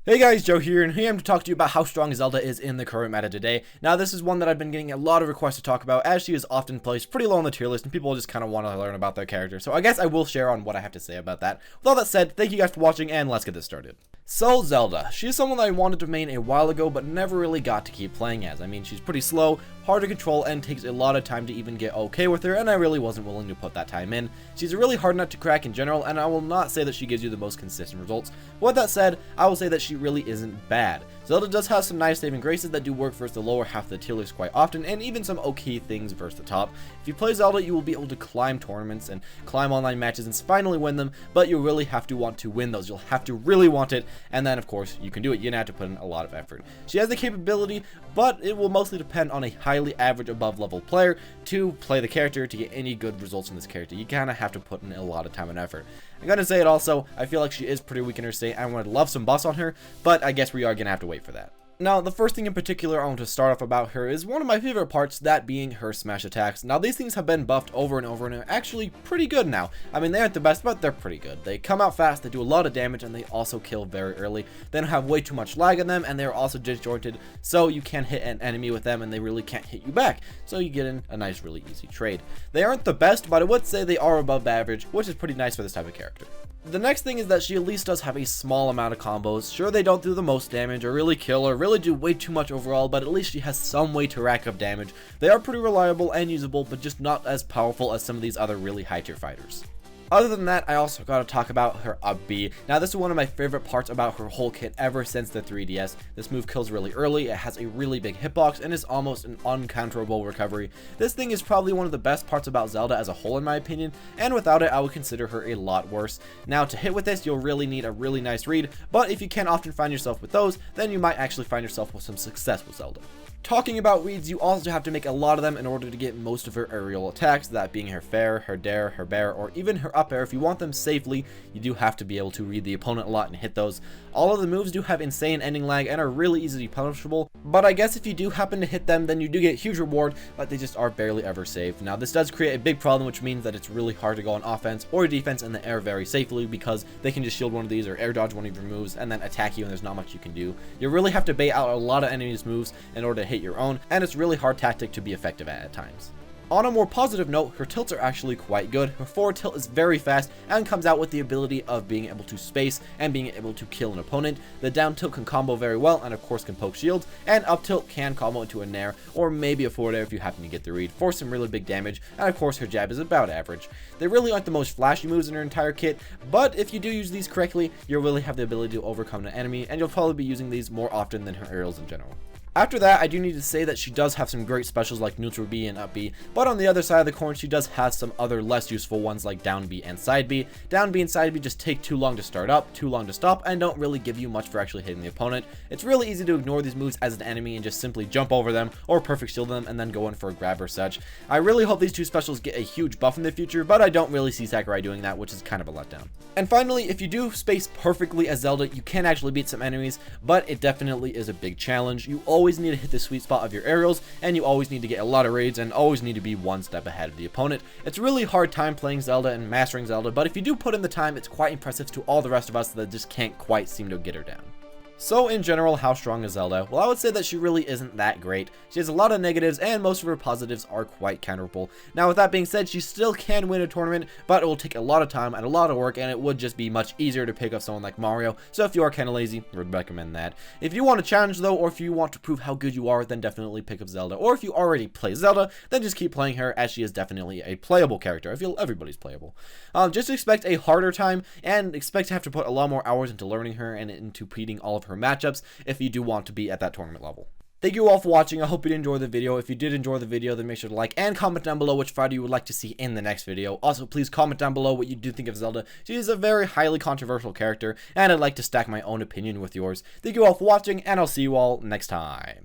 Hey guys, Joe here, and here I am to talk to you about how strong Zelda is in the current meta today. Now, this is one that I've been getting a lot of requests to talk about, as she is often placed pretty low on the tier list, and people just kind of want to learn about their character. So I guess I will share on what I have to say about that. With all that said, thank you guys for watching, and let's get this started. So, Zelda. She is someone that I wanted to main a while ago, but never really got to keep playing as. I mean, she's pretty slow, hard to control, and takes a lot of time to even get okay with her, and I really wasn't willing to put that time in. She's a really hard nut to crack in general, and I will not say that she gives you the most consistent results. With that said, I will say that she really isn't bad. Zelda does have some nice saving graces that do work versus the lower half of the tier list quite often, and even some okay things versus the top. If you play Zelda, you will be able to climb tournaments and climb online matches and finally win them, but you really have to want to win those. You'll have to really want it, and then of course you can do it. You're gonna have to put in a lot of effort. She has the capability, but it will mostly depend on a highly average above level player to play the character to get any good results from this character. You kind of have to put in a lot of time and effort. I'm gonna say it also, I feel like she is pretty weak in her state. I would love some buffs on her, but I guess we are gonna have to wait for that. Now, the first thing in particular I want to start off about her is one of my favorite parts, that being her smash attacks. Now, these things have been buffed over and over and are actually pretty good now. I mean, they aren't the best, but they're pretty good. They come out fast, they do a lot of damage, and they also kill very early. They don't have way too much lag in them, and they're also disjointed, so you can hit an enemy with them, and they really can't hit you back. So you get in a nice, really easy trade. They aren't the best, but I would say they are above average, which is pretty nice for this type of character. The next thing is that she at least does have a small amount of combos. Sure, they don't do the most damage or really kill or really do way too much overall, but at least she has some way to rack up damage. They are pretty reliable and usable, but just not as powerful as some of these other really high tier fighters. Other than that, I also gotta talk about her up B. Now, this is one of my favorite parts about her whole kit ever since the 3DS. This move kills really early, it has a really big hitbox, and is almost an uncounterable recovery. This thing is probably one of the best parts about Zelda as a whole in my opinion, and without it, I would consider her a lot worse. Now, to hit with this, you'll really need a really nice read, but if you can't often find yourself with those, then you might actually find yourself with some success with Zelda. Talking about reads, you also have to make a lot of them in order to get most of her aerial attacks, that being her fair, her dare, her bear, or even her up air. If you want them safely, you do have to be able to read the opponent a lot and hit those. All of the moves do have insane ending lag and are really easily punishable, but I guess if you do happen to hit them, then you do get huge reward, but they just are barely ever saved. Now, this does create a big problem, which means that it's really hard to go on offense or defense in the air very safely, because they can just shield one of these or air dodge one of your moves and then attack you, and there's not much you can do. You really have to bait out a lot of enemies' moves in order to hit your own, and it's really hard tactic to be effective at times. On a more positive note, her tilts are actually quite good. Her forward tilt is very fast and comes out with the ability of being able to space and being able to kill an opponent. The down tilt can combo very well and of course can poke shields, and up tilt can combo into a nair or maybe a forward air if you happen to get the read for some really big damage, and of course her jab is about average. They really aren't the most flashy moves in her entire kit, but if you do use these correctly, you'll really have the ability to overcome an enemy, and you'll probably be using these more often than her aerials in general. After that, I do need to say that she does have some great specials like neutral B and up B, but on the other side of the coin, she does have some other less useful ones like down B and side B. Down B and side B just take too long to start up, too long to stop, and don't really give you much for actually hitting the opponent. It's really easy to ignore these moves as an enemy and just simply jump over them or perfect shield them and then go in for a grab or such. I really hope these two specials get a huge buff in the future, but I don't really see Sakurai doing that, which is kind of a letdown. And finally, if you do space perfectly as Zelda, you can actually beat some enemies, but it definitely is a big challenge. You always need to hit the sweet spot of your aerials, and you always need to get a lot of raids and always need to be one step ahead of the opponent. It's a really hard time playing Zelda and mastering Zelda, but if you do put in the time, it's quite impressive to all the rest of us that just can't quite seem to get her down. So in general, how strong is Zelda? Well, I would say that she really isn't that great. She has a lot of negatives, and most of her positives are quite counterable. Now, with that being said, she still can win a tournament, but it will take a lot of time and a lot of work, and it would just be much easier to pick up someone like Mario. So if you are kind of lazy, I would recommend that. If you want a challenge though, or if you want to prove how good you are, then definitely pick up Zelda. Or if you already play Zelda, then just keep playing her, as she is definitely a playable character. I feel everybody's playable. Just expect a harder time, and expect to have to put a lot more hours into learning her and into beating all of her matchups if you do want to be at that tournament level. Thank you all for watching. I hope you did enjoy the video. If you did enjoy the video, then make sure to like and comment down below which fighter you would like to see in the next video. Also, please comment down below what you do think of Zelda. She is a very highly controversial character, and I'd like to stack my own opinion with yours. Thank you all for watching, and I'll see you all next time.